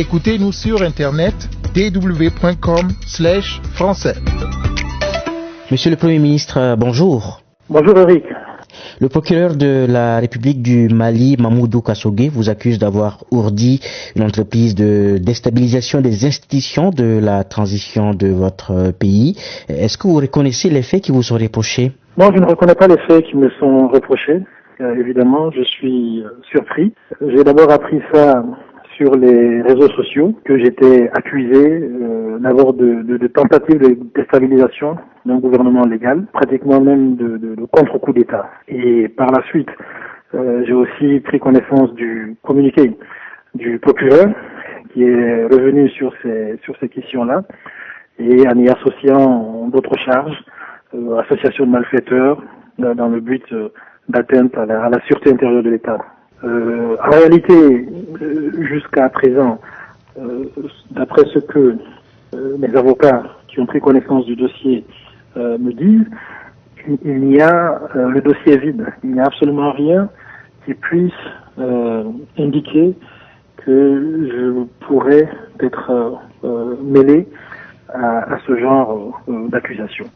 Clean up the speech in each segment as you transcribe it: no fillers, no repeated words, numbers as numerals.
Écoutez-nous sur internet dw.com/français. Monsieur le Premier ministre, bonjour. Bonjour Eric. Le procureur de la République du Mali, Mamoudou Kassogué, vous accuse d'avoir ourdi une entreprise de déstabilisation des institutions de la transition de votre pays. Est-ce que vous reconnaissez les faits qui vous sont reprochés? Non, je ne reconnais pas les faits qui me sont reprochés. Évidemment, je suis surpris. J'ai d'abord appris ça sur les réseaux sociaux, que j'étais accusé d'abord de tentative de déstabilisation d'un gouvernement légal, pratiquement même de contre-coup d'État. Et par la suite, j'ai aussi pris connaissance du communiqué du procureur qui est revenu sur ces questions-là et en y associant d'autres charges, association de malfaiteurs dans le but d'atteinte à la sûreté intérieure de l'État. En réalité, jusqu'à présent, d'après ce que mes avocats qui ont pris connaissance du dossier me disent, il y a le dossier est vide. Il n'y a absolument rien qui puisse indiquer que je pourrais être mêlé à ce genre d'accusation.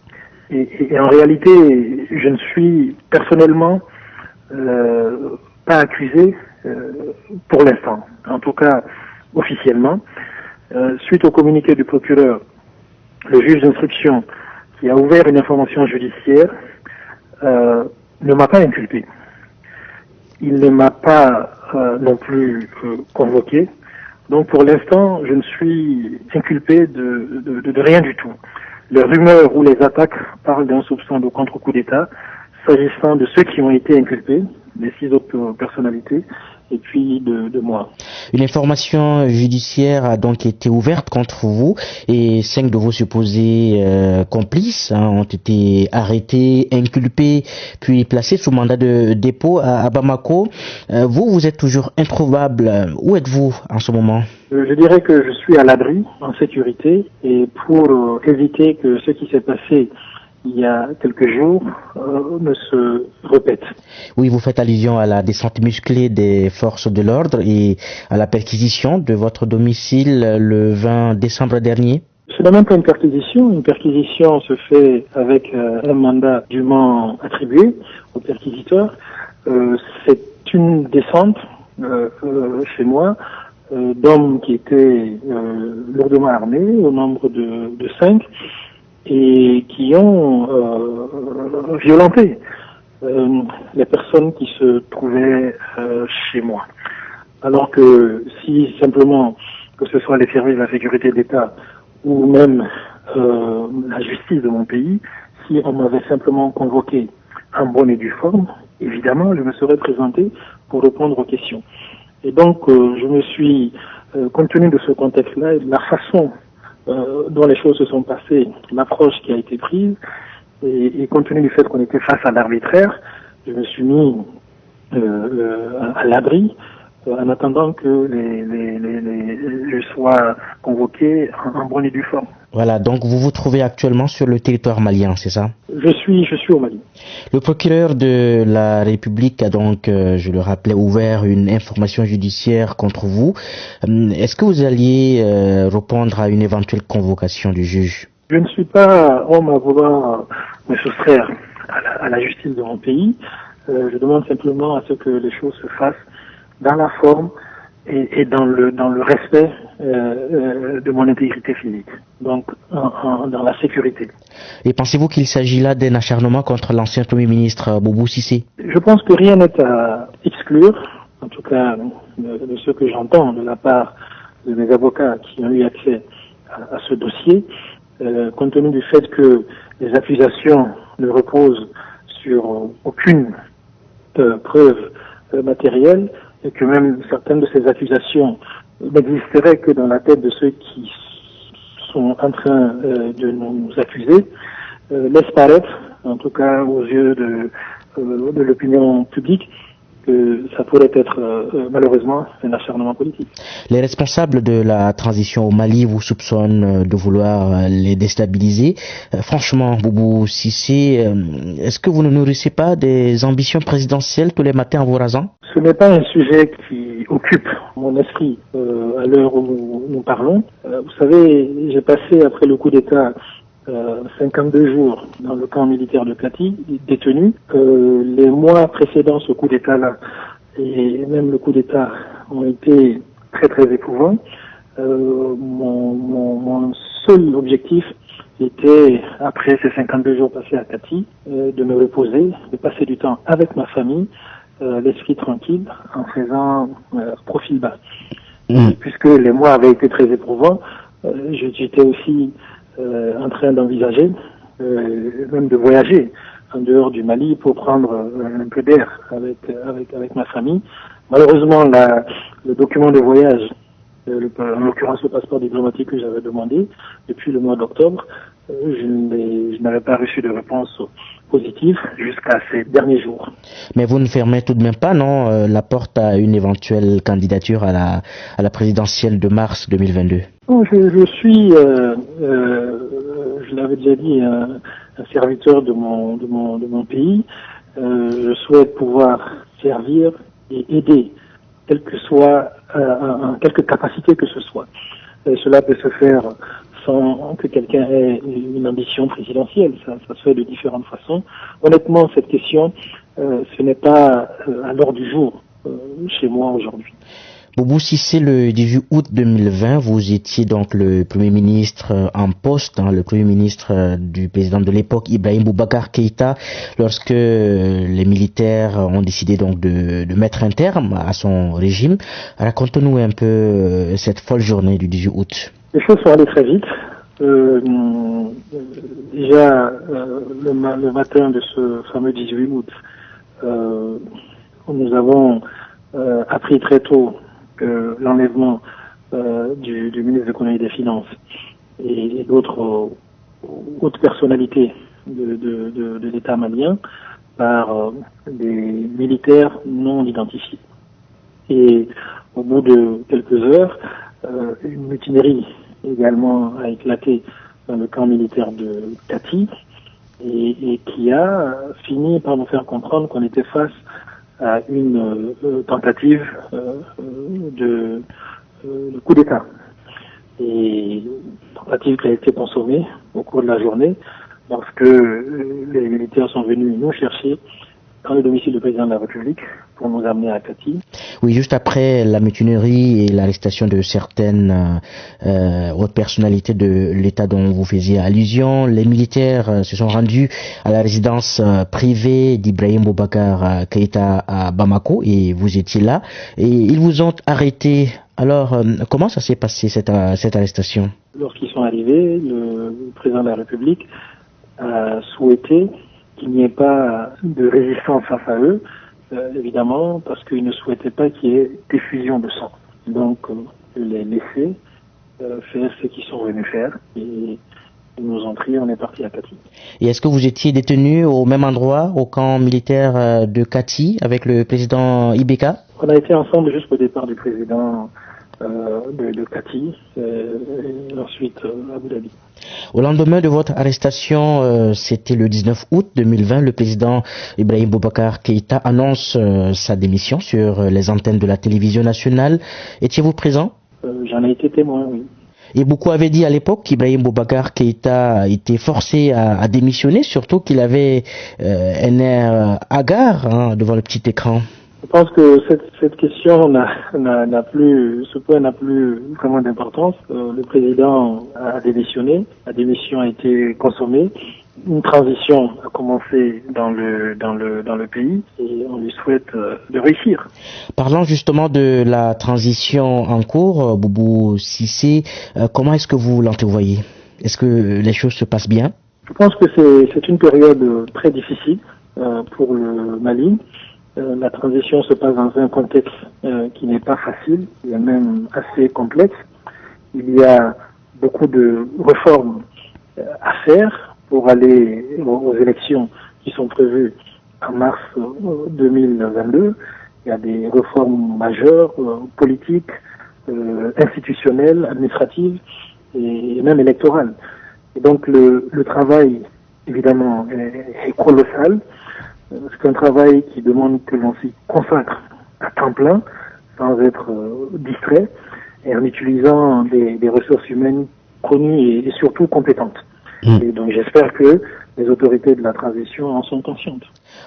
Et en réalité, je ne suis personnellement pas accusé pour l'instant, en tout cas officiellement. Suite au communiqué du procureur, le juge d'instruction qui a ouvert une information judiciaire ne m'a pas inculpé. Il ne m'a pas non plus convoqué. Donc pour l'instant, je ne suis inculpé de rien du tout. Les rumeurs ou les attaques parlent d'un soupçon de contre-coup d'État s'agissant de ceux qui ont été inculpés, les 6 autres personnalités, et puis de moi. Une information judiciaire a donc été ouverte contre vous et 5 de vos supposés complices ont été arrêtés, inculpés, puis placés sous mandat de dépôt à Bamako. Vous êtes toujours introuvable. Où êtes-vous en ce moment? Je dirais que je suis à l'abri, en sécurité, et pour éviter que ce qui s'est passé il y a quelques jours ne se répète. Oui, vous faites allusion à la descente musclée des forces de l'ordre et à la perquisition de votre domicile le 20 décembre dernier. Ce n'est même pas une perquisition. Une perquisition se fait avec un mandat dûment attribué au perquisiteur. C'est une descente chez moi d'hommes qui étaient lourdement armés, au nombre de 5, et qui ont violenté les personnes qui se trouvaient chez moi. Alors que si simplement, que ce soit les services de la sécurité d'État ou même la justice de mon pays, si on m'avait simplement convoqué en bonne et due forme, évidemment, je me serais présenté pour répondre aux questions. Et donc, je me suis, compte tenu de ce contexte-là et de la façon dont les choses se sont passées, l'approche qui a été prise, et compte tenu du fait qu'on était face à l'arbitraire, je me suis mis à l'abri en attendant que je sois convoqué en bonne et due forme. Voilà, donc vous vous trouvez actuellement sur le territoire malien, c'est ça? Je suis au Mali. Le procureur de la République a donc, je le rappelais, ouvert une information judiciaire contre vous. Est-ce que vous alliez répondre à une éventuelle convocation du juge? Je ne suis pas homme à vouloir me soustraire à la justice de mon pays. Je demande simplement à ce que les choses se fassent dans la forme et dans le respect de mon intégrité physique, donc dans la sécurité. Et pensez-vous qu'il s'agit là d'un acharnement contre l'ancien Premier ministre Boubou Cissé? Je pense que rien n'est à exclure, en tout cas de ce que j'entends de la part de mes avocats qui ont eu accès à ce dossier, compte tenu du fait que les accusations ne reposent sur aucune preuve matérielle, et que même certaines de ces accusations n'existeraient que dans la tête de ceux qui sont en train de nous accuser, laisse paraître, en tout cas aux yeux de l'opinion publique, que ça pourrait être malheureusement un acharnement politique. Les responsables de la transition au Mali vous soupçonnent de vouloir les déstabiliser. Franchement, Boubou Cissé, est-ce que vous ne nourrissez pas des ambitions présidentielles tous les matins en vous rasant? Ce n'est pas un sujet qui occupe mon esprit à l'heure où nous parlons. Vous savez, j'ai passé après le coup d'État 52 jours dans le camp militaire de Kati, détenu. Les mois précédant ce coup d'État-là, et même le coup d'État, ont été très très éprouvants. Mon seul objectif était, après ces 52 jours passés à Kati, de me reposer, de passer du temps avec ma famille, l'esprit tranquille, en faisant profil bas. Puisque les mois avaient été très éprouvants, j'étais aussi en train d'envisager, même de voyager en dehors du Mali pour prendre un peu d'air avec ma famille. Malheureusement, le document de voyage, en l'occurrence le passeport diplomatique que j'avais demandé depuis le mois d'octobre, je n'avais pas reçu de réponse positive jusqu'à ces derniers jours. Mais vous ne fermez tout de même pas, non, la porte à une éventuelle candidature à la présidentielle de mars 2022? Non, je suis, je l'avais déjà dit, un serviteur de mon pays. Je souhaite pouvoir servir et aider, quelle que soit, en quelque capacité que ce soit. Cela peut se faire sans que quelqu'un ait une ambition présidentielle. Ça se fait de différentes façons. Honnêtement, cette question, ce n'est pas à l'ordre du jour chez moi aujourd'hui. Boubou Cissé, le 18 août 2020, vous étiez donc le Premier ministre en poste, le Premier ministre du président de l'époque, Ibrahim Boubacar Keïta, lorsque les militaires ont décidé donc de mettre un terme à son régime. Racontez-nous un peu cette folle journée du 18 août. Les choses sont allées très vite. Déjà, le matin de ce fameux 18 août, nous avons appris très tôt que l'enlèvement du ministre de l'économie et des finances et d'autres hautes personnalités de l'État malien par des militaires non identifiés. Et au bout de quelques heures, une mutinerie également a éclaté dans le camp militaire de Kati et qui a fini par nous faire comprendre qu'on était face à une tentative de coup d'État. Et tentative qui a été consommée au cours de la journée lorsque les militaires sont venus nous chercher dans le domicile du président de la République pour nous amener à Kati. Oui, juste après la mutinerie et l'arrestation de certaines hautes personnalités de l'État dont vous faisiez allusion, les militaires se sont rendus à la résidence privée d'Ibrahim Boubacar Keïta à Bamako et vous étiez là et ils vous ont arrêté. Alors, comment ça s'est passé cette arrestation? Lorsqu'ils sont arrivés, le président de la République a souhaité qu'il n'y ait pas de résistance face à eux, évidemment, parce qu'ils ne souhaitaient pas qu'il y ait diffusion de sang. Donc, les laisser faire ce qu'ils sont venus faire et ils nous ont pris, on est parti à Kati. Et est-ce que vous étiez détenu au même endroit, au camp militaire de Kati, avec le président Ibeka? On a été ensemble jusqu'au départ du président de Kati et ensuite à Abu Dhabi. Au lendemain de votre arrestation, c'était le 19 août 2020, le président Ibrahim Boubacar Keïta annonce sa démission sur les antennes de la télévision nationale. Étiez-vous présent? J'en ai été témoin, oui. Et beaucoup avaient dit à l'époque qu'Ibrahim Boubacar Keïta était forcé à démissionner, surtout qu'il avait un air hagard devant le petit écran. Je pense que cette question n'a plus, ce point n'a plus vraiment d'importance. Le président a démissionné, la démission a été consommée, une transition a commencé dans le pays et on lui souhaite de réussir. Parlant justement de la transition en cours, Boubou Cissé, comment est-ce que vous l'entrevoyez? Est-ce que les choses se passent bien? Je pense que c'est une période très difficile pour le Mali. La transition se passe dans un contexte qui n'est pas facile, il est même assez complexe. Il y a beaucoup de réformes à faire pour aller aux élections qui sont prévues en mars 2022. Il y a des réformes majeures, politiques, institutionnelles, administratives et même électorales. Et donc le travail, évidemment, est colossal. C'est un travail qui demande que l'on s'y consacre à temps plein, sans être distrait, et en utilisant des ressources humaines connues et surtout compétentes. Et donc j'espère que les autorités de la transition en sont conscientes.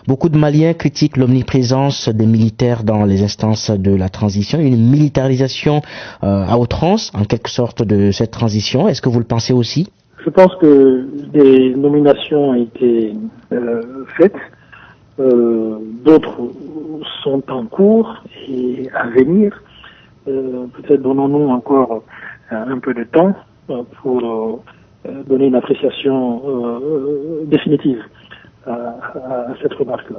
Beaucoup de Maliens critiquent l'omniprésence des militaires dans les instances de la transition, une militarisation à outrance, en quelque sorte, de cette transition. Est-ce que vous le pensez aussi? Je pense que des nominations ont été faites, d'autres sont en cours et à venir. Peut-être donnons-nous encore un peu de temps pour donner une appréciation définitive à cette remarque-là.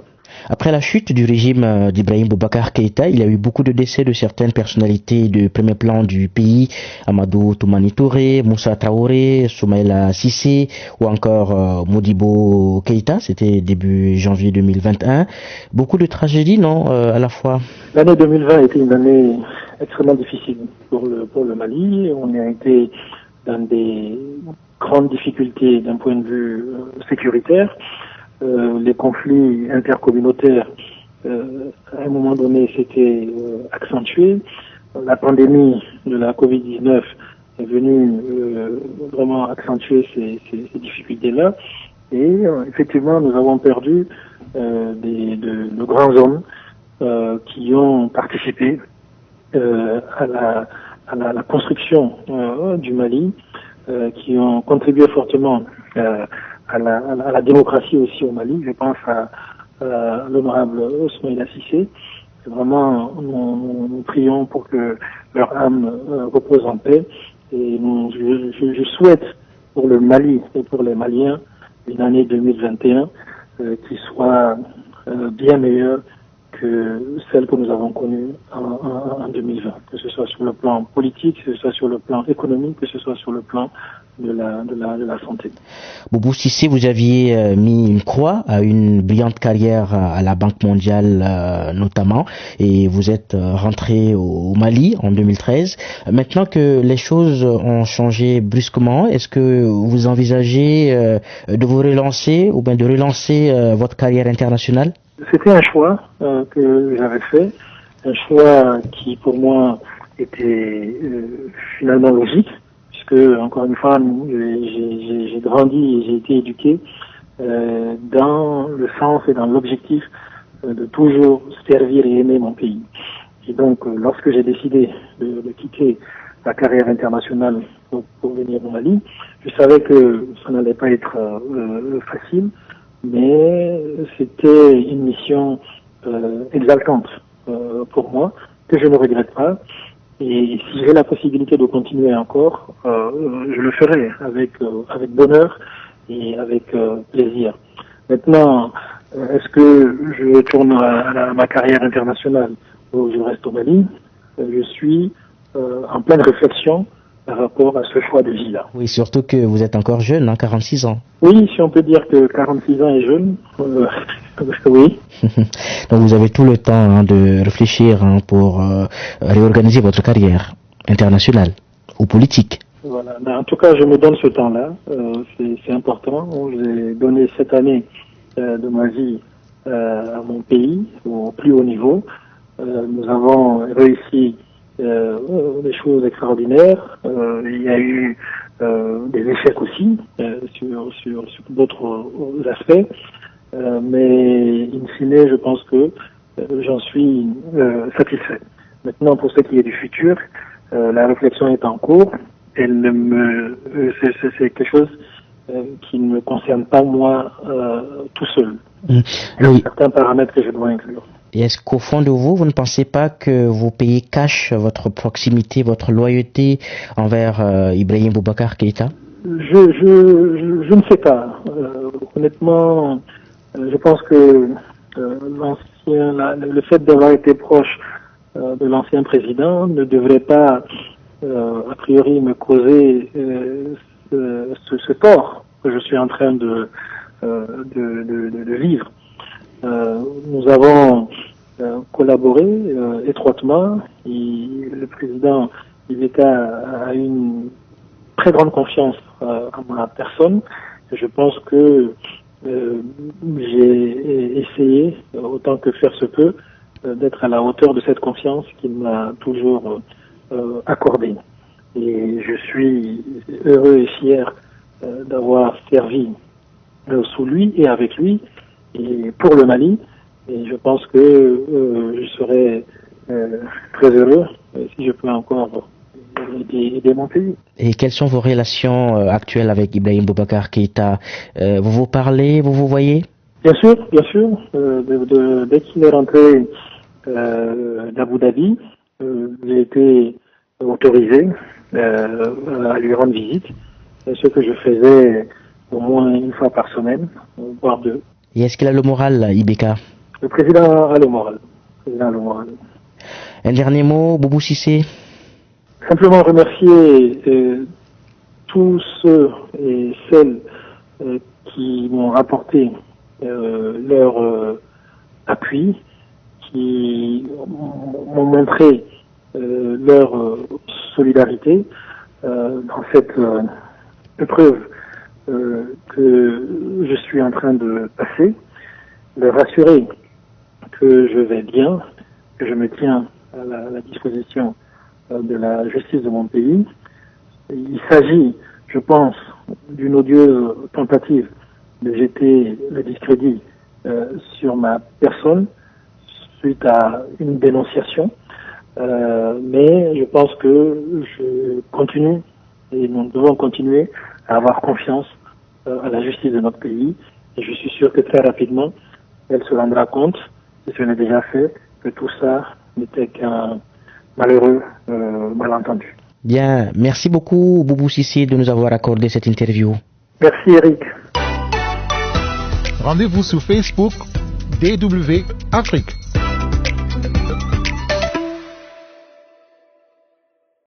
Après la chute du régime d'Ibrahim Boubacar Keïta, il y a eu beaucoup de décès de certaines personnalités de premier plan du pays, Amadou Toumani Touré, Moussa Traoré, Soumaïla Cissé ou encore Modibo Keïta, c'était début janvier 2021. Beaucoup de tragédies, non, à la fois? L'année 2020 a été une année extrêmement difficile pour le Mali. On a été dans des grandes difficultés d'un point de vue sécuritaire. Les conflits intercommunautaires, à un moment donné, s'étaient accentués. La pandémie de la Covid-19 est venue vraiment accentuer ces difficultés-là. Et effectivement, nous avons perdu de grands hommes qui ont participé à la construction du Mali, qui ont contribué fortement à la démocratie aussi au Mali. Je pense à l'honorable Soumaïla Cissé. Vraiment, nous prions pour que leur âme repose en paix. Et je souhaite pour le Mali et pour les Maliens une année 2021 qui soit bien meilleure que celle que nous avons connue en 2020, que ce soit sur le plan politique, que ce soit sur le plan économique, que ce soit sur le plan de la santé. Boubou Cissé, vous aviez mis une croix à une brillante carrière à la Banque mondiale notamment, et vous êtes rentré au Mali en 2013. Maintenant que les choses ont changé brusquement, est-ce que vous envisagez de vous relancer ou bien de relancer votre carrière internationale? C'était un choix que j'avais fait, un choix qui pour moi était finalement logique, puisque encore une fois j'ai grandi et j'ai été éduqué dans le sens et dans l'objectif de toujours servir et aimer mon pays. Et donc lorsque j'ai décidé de quitter la carrière internationale pour venir au Mali, je savais que ça n'allait pas être facile, mais c'était une mission exaltante pour moi, que je ne regrette pas. Et si j'ai la possibilité de continuer encore, je le ferai avec bonheur et avec plaisir. Maintenant, est-ce que je retourne à ma carrière internationale ou je reste au Mali? Je suis en pleine réflexion par rapport à ce choix de vie-là. Oui, surtout que vous êtes encore jeune, hein, 46 ans. Oui, si on peut dire que 46 ans est jeune, oui. Donc vous avez tout le temps de réfléchir pour réorganiser votre carrière internationale ou politique. Voilà. En tout cas, je me donne ce temps-là. C'est important. J'ai donné cette année de ma vie à mon pays au plus haut niveau. Nous avons réussi des choses extraordinaires. Il y a eu des échecs aussi sur d'autres aspects. Mais in fine, je pense que j'en suis satisfait. Maintenant, pour ce qui est du futur, la réflexion est en cours. C'est quelque chose qui ne me concerne pas moi tout seul. Il y a certains paramètres que je dois inclure. Et est-ce qu'au fond de vous, vous ne pensez pas que vos pays cachent votre proximité, votre loyauté envers Ibrahim Boubacar Keïta? Je ne sais pas. Honnêtement, je pense que le fait d'avoir été proche de l'ancien président ne devrait pas, a priori, me causer ce tort que je suis en train de vivre. Nous avons collaboré étroitement. Le président Ibeka a une très grande confiance en ma personne. Je pense que j'ai essayé, autant que faire se peut, d'être à la hauteur de cette confiance qu'il m'a toujours accordée. Et je suis heureux et fier d'avoir servi sous lui et avec lui et pour le Mali. Et je pense que je serai très heureux si je peux encore aider mon pays. Et quelles sont vos relations actuelles avec Ibrahim Boubacar Keïta? Vous vous parlez, vous vous voyez? Bien sûr, bien sûr. Dès qu'il est rentré d'Abu Dhabi, j'ai été autorisé à lui rendre visite, ce que je faisais au moins une fois par semaine, voire deux. Et est-ce qu'il a le moral, Ibeka? Le président a le moral. Un dernier mot, Boubou Cissé? Simplement remercier tous ceux et celles qui m'ont apporté leur appui, qui m'ont montré leur solidarité dans cette épreuve que je suis en train de passer, leur rassurer que je vais bien, que je me tiens à la disposition de la justice de mon pays. Il s'agit, je pense, d'une odieuse tentative de jeter le discrédit sur ma personne suite à une dénonciation. Mais je pense que je continue et nous devons continuer à avoir confiance à la justice de notre pays. Et je suis sûr que très rapidement, elle se rendra compte, si ce n'est déjà fait, que tout ça n'était qu'un malheureux malentendu. Bien, merci beaucoup Boubou Cissé de nous avoir accordé cette interview. Merci Eric. Rendez-vous sur Facebook DW Afrique.